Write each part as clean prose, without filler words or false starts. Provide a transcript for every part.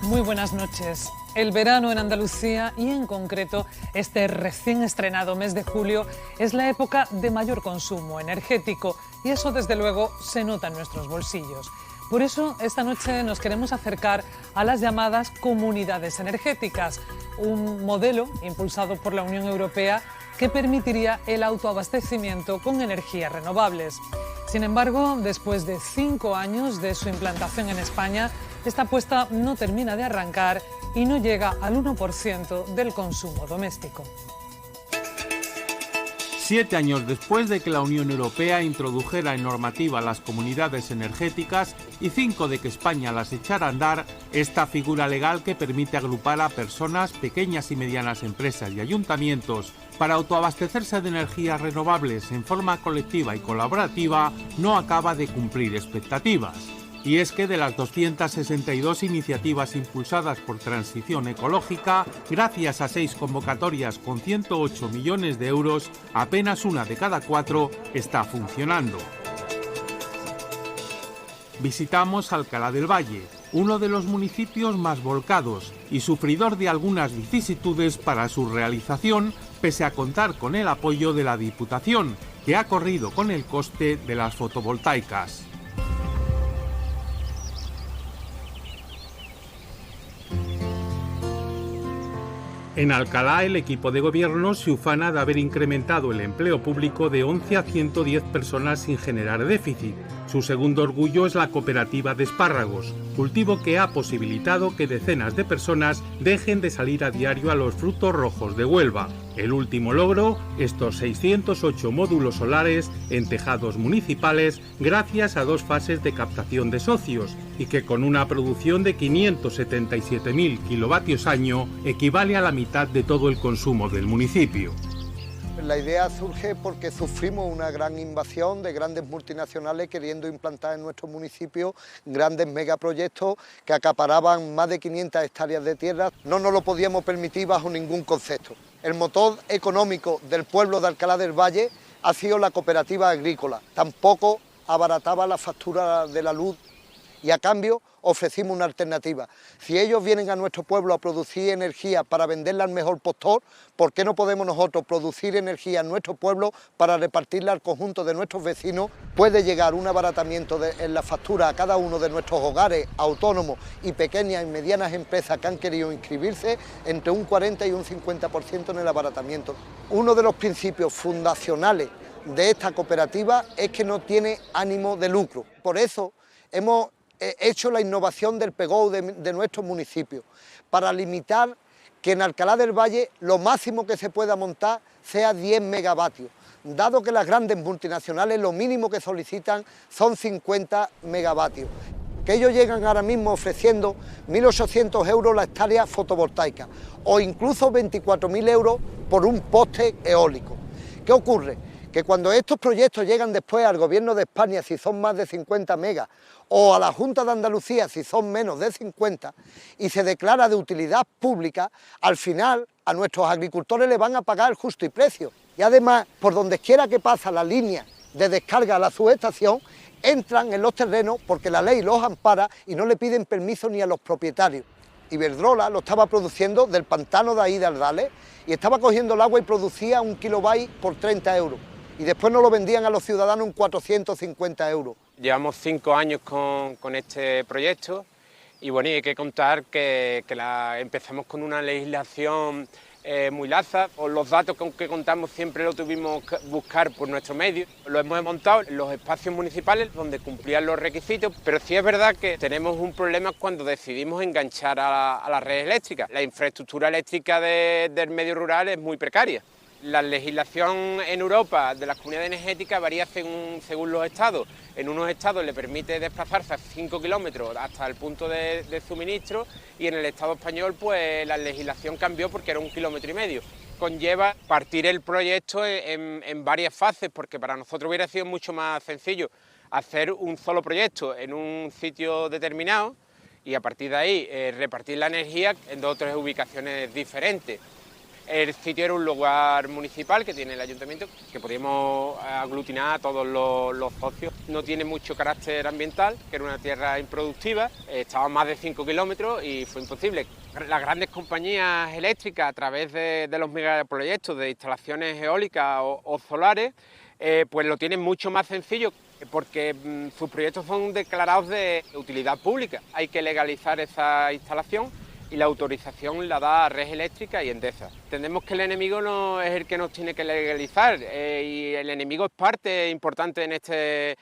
Muy buenas noches. El verano en Andalucía y en concreto este recién estrenado mes de julio es la época de mayor consumo energético y eso desde luego se nota en nuestros bolsillos. Por eso esta noche nos queremos acercar a las llamadas comunidades energéticas, un modelo impulsado por la Unión Europea que permitiría el autoabastecimiento con energías renovables. Sin embargo, después de 5 años de su implantación en España, esta apuesta no termina de arrancar y no llega al 1% del consumo doméstico. 7 años después de que la Unión Europea introdujera en normativa las comunidades energéticas y 5 de que España las echara a andar, esta figura legal que permite agrupar a personas, pequeñas y medianas empresas y ayuntamientos para autoabastecerse de energías renovables en forma colectiva y colaborativa no acaba de cumplir expectativas. Y es que de las 262 iniciativas impulsadas por Transición Ecológica, gracias a 6 convocatorias con 108 millones de euros, apenas una de cada 4 está funcionando. Visitamos Alcalá del Valle, uno de los municipios más volcados y sufridor de algunas vicisitudes para su realización, pese a contar con el apoyo de la Diputación, que ha corrido con el coste de las fotovoltaicas. En Alcalá, el equipo de gobierno se ufana de haber incrementado el empleo público de 11 a 110 personas sin generar déficit. Su segundo orgullo es la cooperativa de espárragos, cultivo que ha posibilitado que decenas de personas dejen de salir a diario a los frutos rojos de Huelva. El último logro, estos 608 módulos solares en tejados municipales gracias a 2 fases de captación de socios y que con una producción de 577.000 kilovatios año equivale a la mitad de todo el consumo del municipio. La idea surge porque sufrimos una gran invasión de grandes multinacionales queriendo implantar en nuestro municipio grandes megaproyectos que acaparaban más de 500 hectáreas de tierra. No nos lo podíamos permitir bajo ningún concepto. El motor económico del pueblo de Alcalá del Valle ha sido la cooperativa agrícola. Tampoco abarataba la factura de la luz y a cambio ofrecimos una alternativa. Si ellos vienen a nuestro pueblo a producir energía para venderla al mejor postor, ¿por qué no podemos nosotros producir energía en nuestro pueblo para repartirla al conjunto de nuestros vecinos? Puede llegar un abaratamiento en la factura a cada uno de nuestros hogares autónomos y pequeñas y medianas empresas que han querido inscribirse entre un 40 y un 50% en el abaratamiento. Uno de los principios fundacionales de esta cooperativa es que no tiene ánimo de lucro. Por eso hemos hecho la innovación del PEGO de nuestro municipio, para limitar que en Alcalá del Valle lo máximo que se pueda montar sea 10 megavatios, dado que las grandes multinacionales lo mínimo que solicitan son 50 megavatios, que ellos llegan ahora mismo ofreciendo 1.800 euros la hectárea fotovoltaica o incluso 24.000 euros por un poste eólico. ¿Qué ocurre? Que cuando estos proyectos llegan después al Gobierno de España, si son más de 50 megas, o a la Junta de Andalucía, si son menos de 50, y se declara de utilidad pública, al final a nuestros agricultores les van a pagar justo y precio. Y además, por donde quiera que pasa la línea de descarga a la subestación, entran en los terrenos porque la ley los ampara y no le piden permiso ni a los propietarios. Iberdrola lo estaba produciendo del pantano de ahí de Ardales y estaba cogiendo el agua y producía 1 kilobyte por 30 euros. Y después nos lo vendían a los ciudadanos en 450 euros. Llevamos 5 años con este proyecto y bueno, y hay que contar que empezamos con una legislación muy laxa. Los datos con que contamos siempre lo tuvimos que buscar por nuestro medio. Lo hemos montado en los espacios municipales donde cumplían los requisitos, pero sí es verdad que tenemos un problema cuando decidimos enganchar a la red eléctrica. La infraestructura eléctrica del medio rural es muy precaria. La legislación en Europa de las comunidades energéticas varía según los estados. En unos estados le permite desplazarse a 5 kilómetros hasta el punto de suministro y en el estado español pues la legislación cambió porque era 1,5 kilómetros. Conlleva partir el proyecto en varias fases porque para nosotros hubiera sido mucho más sencillo hacer un solo proyecto en un sitio determinado y a partir de ahí repartir la energía en 2 o 3 ubicaciones diferentes. El sitio era un lugar municipal que tiene el ayuntamiento, que podíamos aglutinar a todos los socios. No tiene mucho carácter ambiental, que era una tierra improductiva, estaba a más de 5 kilómetros y fue imposible. Las grandes compañías eléctricas, a través de los megaproyectos de instalaciones eólicas o solares, pues lo tienen mucho más sencillo, porque sus proyectos son declarados de utilidad pública. Hay que legalizar esa instalación y la autorización la da Red Eléctrica y Endesa. Entendemos que el enemigo no es el que nos tiene que legalizar y el enemigo es parte importante en este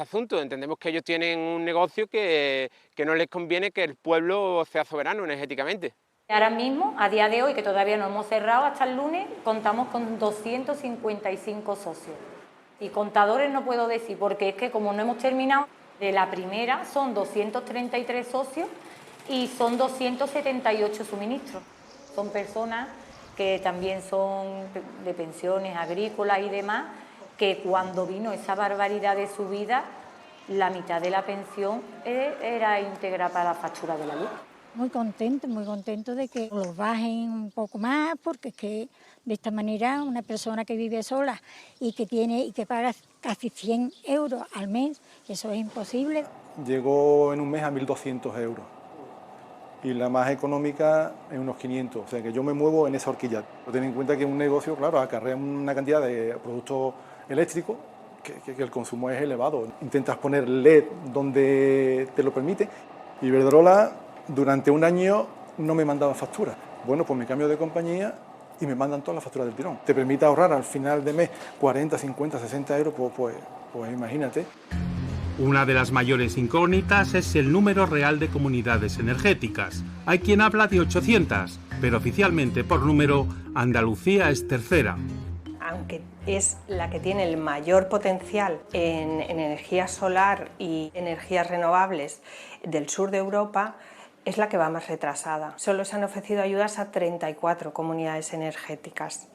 asunto. Entendemos que ellos tienen un negocio que no les conviene que el pueblo sea soberano energéticamente. Ahora mismo, a día de hoy, que todavía no hemos cerrado, hasta el lunes, contamos con 255 socios. Y contadores no puedo decir, porque es que como no hemos terminado, de la primera son 233 socios y son 278 suministros. Son personas que también son de pensiones agrícolas y demás, que cuando vino esa barbaridad de subida, la mitad de la pensión era íntegra para la factura de la luz. Muy contento de que los bajen un poco más, porque es que de esta manera una persona que vive sola y que paga casi 100 euros al mes, eso es imposible. Llegó en un mes a 1.200 euros y la más económica en unos 500, o sea que yo me muevo en esa horquilla. Ten en cuenta que un negocio, claro, acarrea una cantidad de productos eléctricos que el consumo es elevado. Intentas poner LED donde te lo permite. Iberdrola durante un año no me mandaba facturas. Bueno, pues me cambio de compañía y me mandan todas las facturas del tirón. Te permite ahorrar al final de mes 40, 50, 60 euros, pues imagínate. Una de las mayores incógnitas es el número real de comunidades energéticas. Hay quien habla de 800, pero oficialmente por número Andalucía es tercera. Aunque es la que tiene el mayor potencial en energía solar y energías renovables del sur de Europa, es la que va más retrasada. Solo se han ofrecido ayudas a 34 comunidades energéticas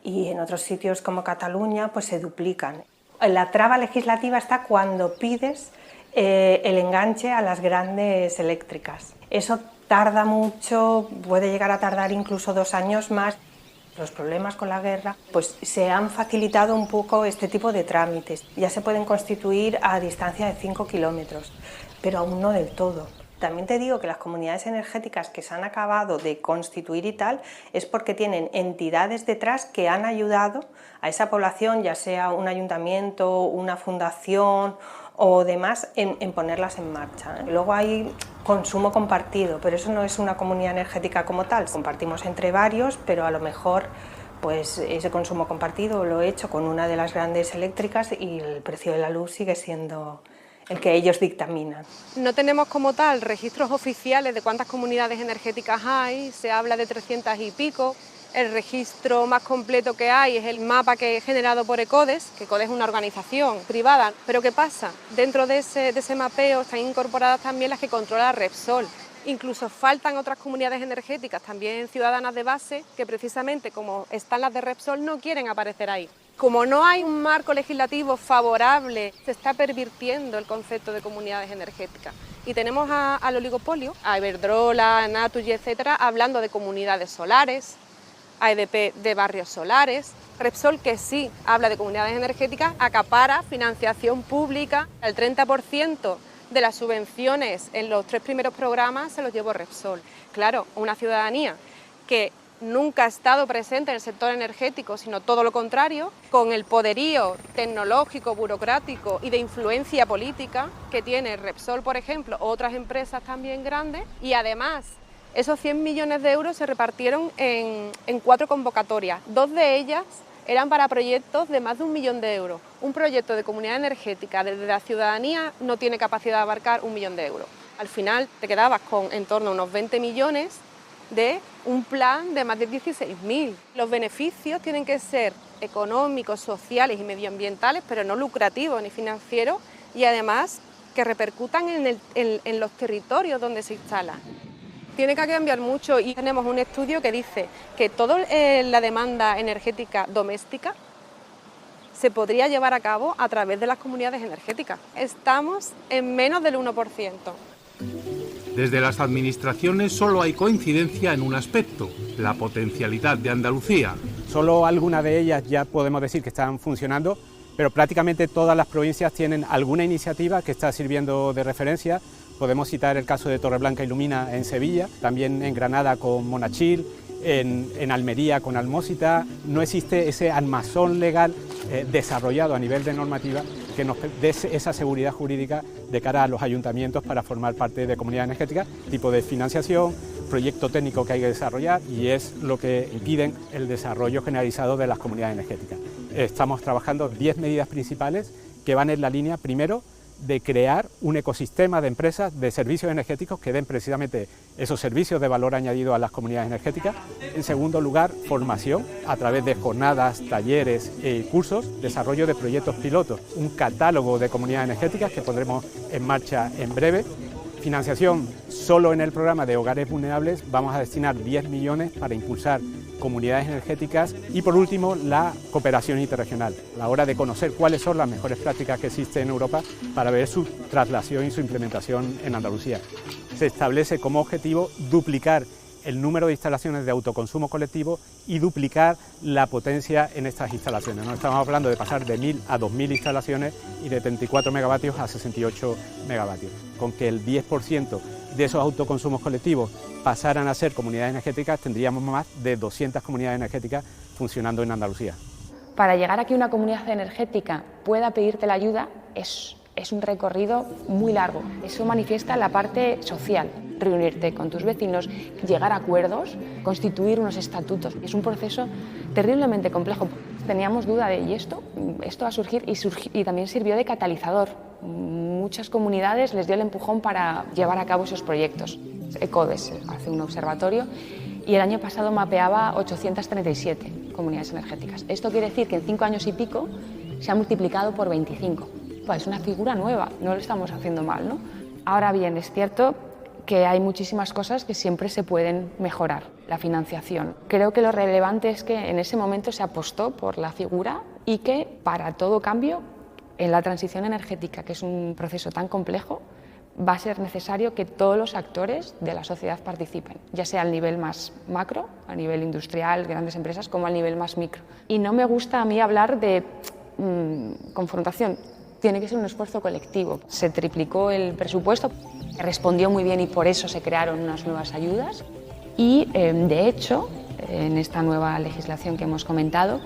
y en otros sitios como Cataluña pues se duplican. La traba legislativa está cuando pides el enganche a las grandes eléctricas. Eso tarda mucho, puede llegar a tardar incluso 2 años más. Los problemas con la guerra pues se han facilitado un poco este tipo de trámites. Ya se pueden constituir a distancia de 5 kilómetros, pero aún no del todo. También te digo que las comunidades energéticas que se han acabado de constituir y tal es porque tienen entidades detrás que han ayudado a esa población, ya sea un ayuntamiento, una fundación o demás, en ponerlas en marcha. Luego hay consumo compartido, pero eso no es una comunidad energética como tal. Compartimos entre varios, pero a lo mejor pues ese consumo compartido lo he hecho con una de las grandes eléctricas y el precio de la luz sigue siendo el que ellos dictaminan. No tenemos como tal registros oficiales de cuántas comunidades energéticas hay, se habla de 300 y pico. El registro más completo que hay es el mapa que he generado por ECODES, que ECODES es una organización privada. Pero ¿qué pasa? Dentro de ese mapeo están incorporadas también las que controla Repsol. Incluso faltan otras comunidades energéticas, también ciudadanas de base, que precisamente como están las de Repsol no quieren aparecer ahí. Como no hay un marco legislativo favorable, se está pervirtiendo el concepto de comunidades energéticas. Y tenemos al oligopolio, a Iberdrola, a Naturgy, etcétera, hablando de comunidades solares, a EDP de barrios solares. Repsol, que sí habla de comunidades energéticas, acapara financiación pública. El 30% de las subvenciones en los 3 primeros programas se los llevó Repsol. Claro, una ciudadanía que nunca ha estado presente en el sector energético, sino todo lo contrario, con el poderío tecnológico, burocrático y de influencia política que tiene Repsol, por ejemplo, o otras empresas también grandes, y además esos 100 millones de euros se repartieron en 4 convocatorias. 2 de ellas eran para proyectos de más de 1 millón de euros. Un proyecto de comunidad energética desde la ciudadanía no tiene capacidad de abarcar 1 millón de euros. Al final te quedabas con en torno a unos 20 millones de un plan de más de 16.000. Los beneficios tienen que ser económicos, sociales y medioambientales, pero no lucrativos ni financieros, y además que repercutan en los territorios donde se instala. Tiene que cambiar mucho y tenemos un estudio que dice que toda la demanda energética doméstica se podría llevar a cabo a través de las comunidades energéticas. Estamos en menos del 1%. Desde las administraciones solo hay coincidencia en un aspecto, la potencialidad de Andalucía. Solo algunas de ellas ya podemos decir que están funcionando, pero prácticamente todas las provincias tienen alguna iniciativa que está sirviendo de referencia. Podemos citar el caso de Torreblanca Ilumina en Sevilla, también en Granada con Monachil, en Almería con Almósita. No existe ese armazón legal desarrollado a nivel de normativa que nos dé esa seguridad jurídica de cara a los ayuntamientos para formar parte de comunidades energéticas, tipo de financiación, proyecto técnico que hay que desarrollar, y es lo que impide el desarrollo generalizado de las comunidades energéticas. Estamos trabajando 10 medidas principales que van en la línea, primero, de crear un ecosistema de empresas de servicios energéticos que den precisamente esos servicios de valor añadido a las comunidades energéticas. En segundo lugar, formación a través de jornadas, talleres y cursos, desarrollo de proyectos pilotos, un catálogo de comunidades energéticas que pondremos en marcha en breve. Financiación, solo en el programa de hogares vulnerables vamos a destinar 10 millones para impulsar comunidades energéticas. Y por último, la cooperación interregional, a la hora de conocer cuáles son las mejores prácticas que existen en Europa para ver su traslación y su implementación en Andalucía. Se establece como objetivo duplicar el número de instalaciones de autoconsumo colectivo y duplicar la potencia en estas instalaciones. No estamos hablando de pasar de 1.000 a 2.000 instalaciones y de 34 megavatios a 68 megavatios. Con que el 10% de esos autoconsumos colectivos pasaran a ser comunidades energéticas, tendríamos más de 200 comunidades energéticas funcionando en Andalucía. Para llegar a que una comunidad energética pueda pedirte la ayuda es un recorrido muy largo. Eso manifiesta la parte social, reunirte con tus vecinos, llegar a acuerdos, constituir unos estatutos. Es un proceso terriblemente complejo. Teníamos duda de, ¿y esto va a surgir? Y también sirvió de catalizador. Muchas comunidades les dio el empujón para llevar a cabo esos proyectos. ECODES hace un observatorio y el año pasado mapeaba 837 comunidades energéticas. Esto quiere decir que en 5 años y pico se ha multiplicado por 25. Pues es una figura nueva, no lo estamos haciendo mal, ¿no? Ahora bien, es cierto que hay muchísimas cosas que siempre se pueden mejorar. La financiación. Creo que lo relevante es que en ese momento se apostó por la figura y que para todo cambio en la transición energética, que es un proceso tan complejo, va a ser necesario que todos los actores de la sociedad participen, ya sea al nivel más macro, a nivel industrial, grandes empresas, como al nivel más micro. Y no me gusta a mí hablar de confrontación. Tiene que ser un esfuerzo colectivo. Se triplicó el presupuesto, respondió muy bien y por eso se crearon unas nuevas ayudas. Y, de hecho, en esta nueva legislación que hemos comentado,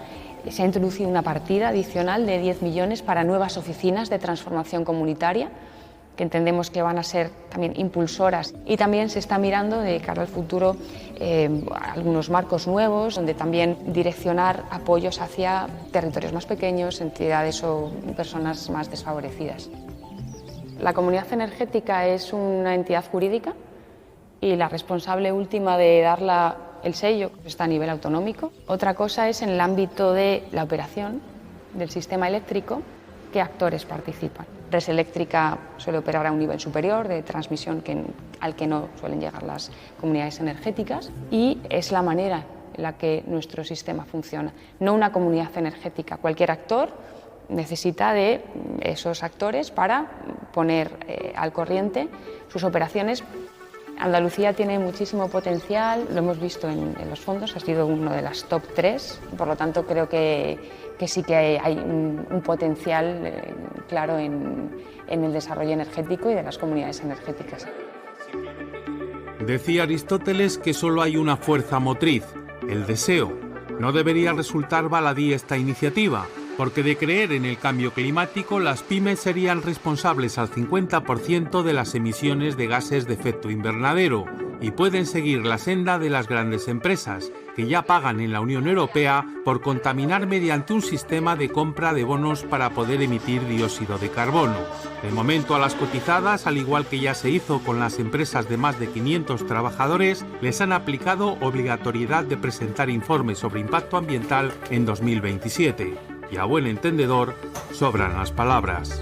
se ha introducido una partida adicional de 10 millones para nuevas oficinas de transformación comunitaria, que entendemos que van a ser también impulsoras. Y también se está mirando de cara al futuro algunos marcos nuevos, donde también direccionar apoyos hacia territorios más pequeños, entidades o personas más desfavorecidas. La comunidad energética es una entidad jurídica y la responsable última de darla el sello está a nivel autonómico. Otra cosa es en el ámbito de la operación del sistema eléctrico, qué actores participan. Red Eléctrica suele operar a un nivel superior de transmisión al que no suelen llegar las comunidades energéticas y es la manera en la que nuestro sistema funciona. No una comunidad energética. Cualquier actor necesita de esos actores para poner al corriente sus operaciones. Andalucía tiene muchísimo potencial, lo hemos visto en los fondos, ha sido uno de las top 3, por lo tanto creo que sí que hay un potencial claro en el desarrollo energético y de las comunidades energéticas. Decía Aristóteles que solo hay una fuerza motriz, el deseo. No debería resultar baladí esta iniciativa, porque de creer en el cambio climático, las pymes serían responsables al 50% de las emisiones de gases de efecto invernadero y pueden seguir la senda de las grandes empresas, que ya pagan en la Unión Europea por contaminar mediante un sistema de compra de bonos para poder emitir dióxido de carbono. De momento a las cotizadas, al igual que ya se hizo con las empresas de más de 500 trabajadores, les han aplicado obligatoriedad de presentar informes sobre impacto ambiental en 2027. Y a buen entendedor, sobran las palabras.